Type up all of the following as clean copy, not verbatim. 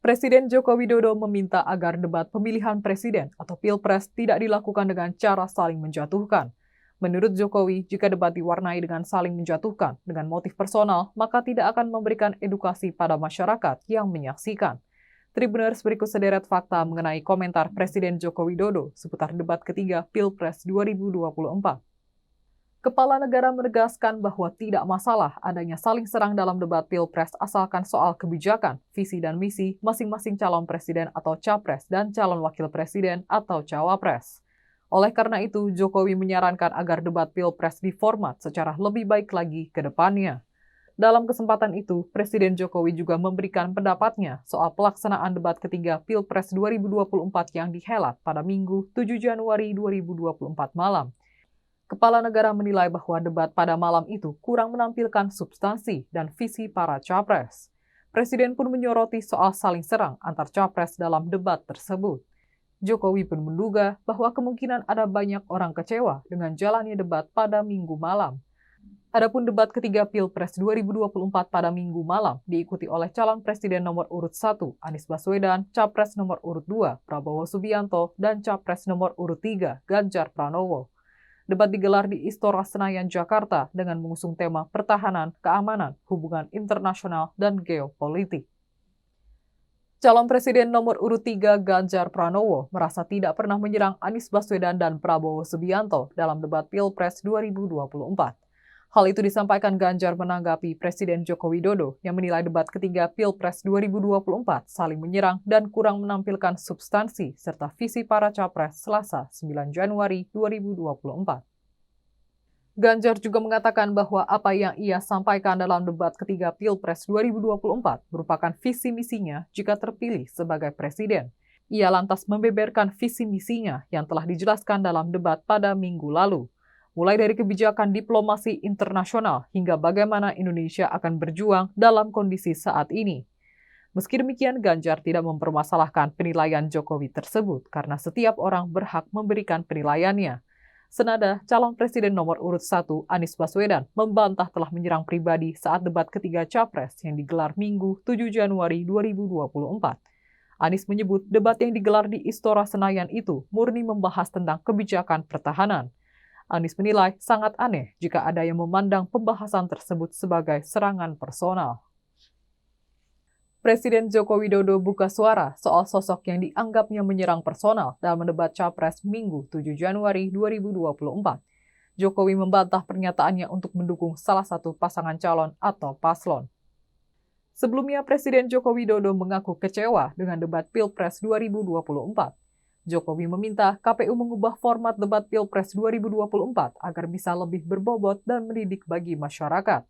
Presiden Joko Widodo meminta agar debat pemilihan presiden atau pilpres tidak dilakukan dengan cara saling menjatuhkan. Menurut Jokowi, jika debat diwarnai dengan saling menjatuhkan dengan motif personal, maka tidak akan memberikan edukasi pada masyarakat yang menyaksikan. Tribuners berikut sederet fakta mengenai komentar Presiden Joko Widodo seputar debat ketiga Pilpres 2024. Kepala negara menegaskan bahwa tidak masalah adanya saling serang dalam debat Pilpres asalkan soal kebijakan, visi dan misi masing-masing calon presiden atau capres dan calon wakil presiden atau cawapres. Oleh karena itu, Jokowi menyarankan agar debat Pilpres diformat secara lebih baik lagi ke depannya. Dalam kesempatan itu, Presiden Jokowi juga memberikan pendapatnya soal pelaksanaan debat ketiga Pilpres 2024 yang dihelat pada Minggu 7 Januari 2024 malam. Kepala negara menilai bahwa debat pada malam itu kurang menampilkan substansi dan visi para capres. Presiden pun menyoroti soal saling serang antar capres dalam debat tersebut. Jokowi pun menduga bahwa kemungkinan ada banyak orang kecewa dengan jalannya debat pada Minggu malam. Adapun debat ketiga Pilpres 2024 pada Minggu malam diikuti oleh calon presiden nomor urut 1 Anies Baswedan, capres nomor urut 2 Prabowo Subianto, dan capres nomor urut 3 Ganjar Pranowo. Debat digelar di Istora Senayan, Jakarta dengan mengusung tema pertahanan, keamanan, hubungan internasional, dan geopolitik. Calon Presiden nomor urut 3 Ganjar Pranowo merasa tidak pernah menyerang Anies Baswedan dan Prabowo Subianto dalam debat Pilpres 2024. Hal itu disampaikan Ganjar menanggapi Presiden Joko Widodo yang menilai debat ketiga Pilpres 2024 saling menyerang dan kurang menampilkan substansi serta visi para capres Selasa 9 Januari 2024. Ganjar juga mengatakan bahwa apa yang ia sampaikan dalam debat ketiga Pilpres 2024 merupakan visi misinya jika terpilih sebagai presiden. Ia lantas membeberkan visi misinya yang telah dijelaskan dalam debat pada minggu lalu. Mulai dari kebijakan diplomasi internasional hingga bagaimana Indonesia akan berjuang dalam kondisi saat ini. Meski demikian, Ganjar tidak mempermasalahkan penilaian Jokowi tersebut karena setiap orang berhak memberikan penilaiannya. Senada, calon presiden nomor urut 1 Anies Baswedan membantah telah menyerang pribadi saat debat ketiga capres yang digelar Minggu 7 Januari 2024. Anies menyebut debat yang digelar di Istora Senayan itu murni membahas tentang kebijakan pertahanan. Anies menilai sangat aneh jika ada yang memandang pembahasan tersebut sebagai serangan personal. Presiden Joko Widodo buka suara soal sosok yang dianggapnya menyerang personal dalam debat Capres Minggu 7 Januari 2024. Jokowi membantah pernyataannya untuk mendukung salah satu pasangan calon atau paslon. Sebelumnya, Presiden Joko Widodo mengaku kecewa dengan debat Pilpres 2024. Jokowi meminta KPU mengubah format debat Pilpres 2024 agar bisa lebih berbobot dan mendidik bagi masyarakat.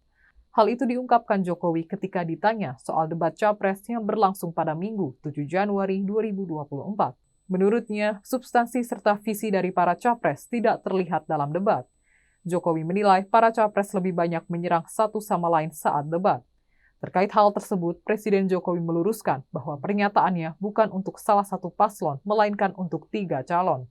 Hal itu diungkapkan Jokowi ketika ditanya soal debat Capres yang berlangsung pada Minggu 7 Januari 2024. Menurutnya, substansi serta visi dari para Capres tidak terlihat dalam debat. Jokowi menilai para Capres lebih banyak menyerang satu sama lain saat debat. Terkait hal tersebut, Presiden Jokowi meluruskan bahwa pernyataannya bukan untuk salah satu paslon, melainkan untuk 3 calon.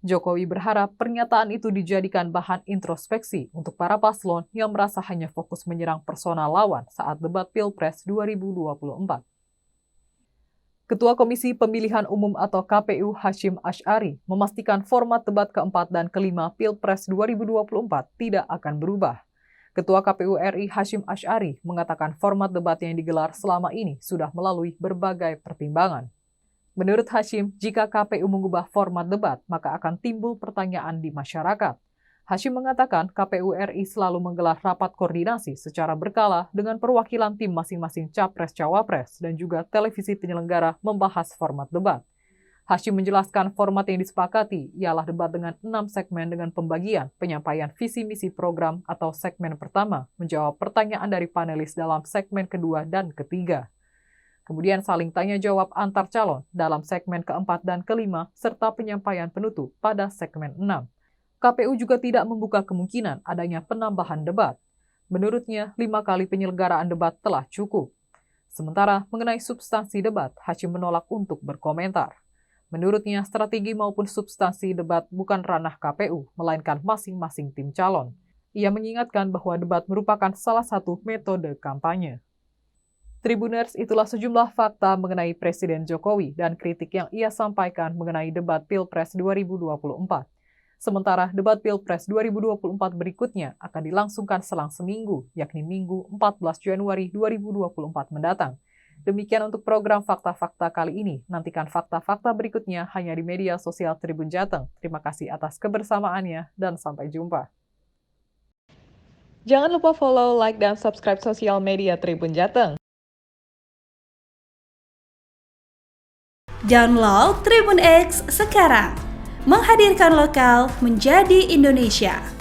Jokowi berharap pernyataan itu dijadikan bahan introspeksi untuk para paslon yang merasa hanya fokus menyerang personal lawan saat debat Pilpres 2024. Ketua Komisi Pemilihan Umum atau KPU Hasyim Asy'ari memastikan format debat keempat dan kelima Pilpres 2024 tidak akan berubah. Ketua KPU RI Hasyim Asy'ari mengatakan format debat yang digelar selama ini sudah melalui berbagai pertimbangan. Menurut Hasyim, jika KPU mengubah format debat, maka akan timbul pertanyaan di masyarakat. Hasyim mengatakan KPU RI selalu menggelar rapat koordinasi secara berkala dengan perwakilan tim masing-masing capres-cawapres dan juga televisi penyelenggara membahas format debat. Hasyim menjelaskan format yang disepakati ialah debat dengan 6 segmen dengan pembagian penyampaian visi misi program atau segmen pertama, menjawab pertanyaan dari panelis dalam segmen kedua dan ketiga. Kemudian saling tanya jawab antar calon dalam segmen keempat dan kelima, serta penyampaian penutup pada segmen 6. KPU juga tidak membuka kemungkinan adanya penambahan debat. Menurutnya, 5 kali penyelenggaraan debat telah cukup. Sementara mengenai substansi debat, Hasyim menolak untuk berkomentar. Menurutnya, strategi maupun substansi debat bukan ranah KPU, melainkan masing-masing tim calon. Ia mengingatkan bahwa debat merupakan salah satu metode kampanye. Tribuners, itulah sejumlah fakta mengenai Presiden Jokowi dan kritik yang ia sampaikan mengenai debat Pilpres 2024. Sementara debat Pilpres 2024 berikutnya akan dilangsungkan selang seminggu, yakni Minggu 14 Januari 2024 mendatang. Demikian untuk program Fakta-Fakta kali ini. Nantikan fakta-fakta berikutnya hanya di media sosial Tribun Jateng. Terima kasih atas kebersamaannya dan sampai jumpa. Jangan lupa follow, like, dan subscribe sosial media Tribun Jateng. Download Tribun X sekarang, menghadirkan lokal menjadi Indonesia.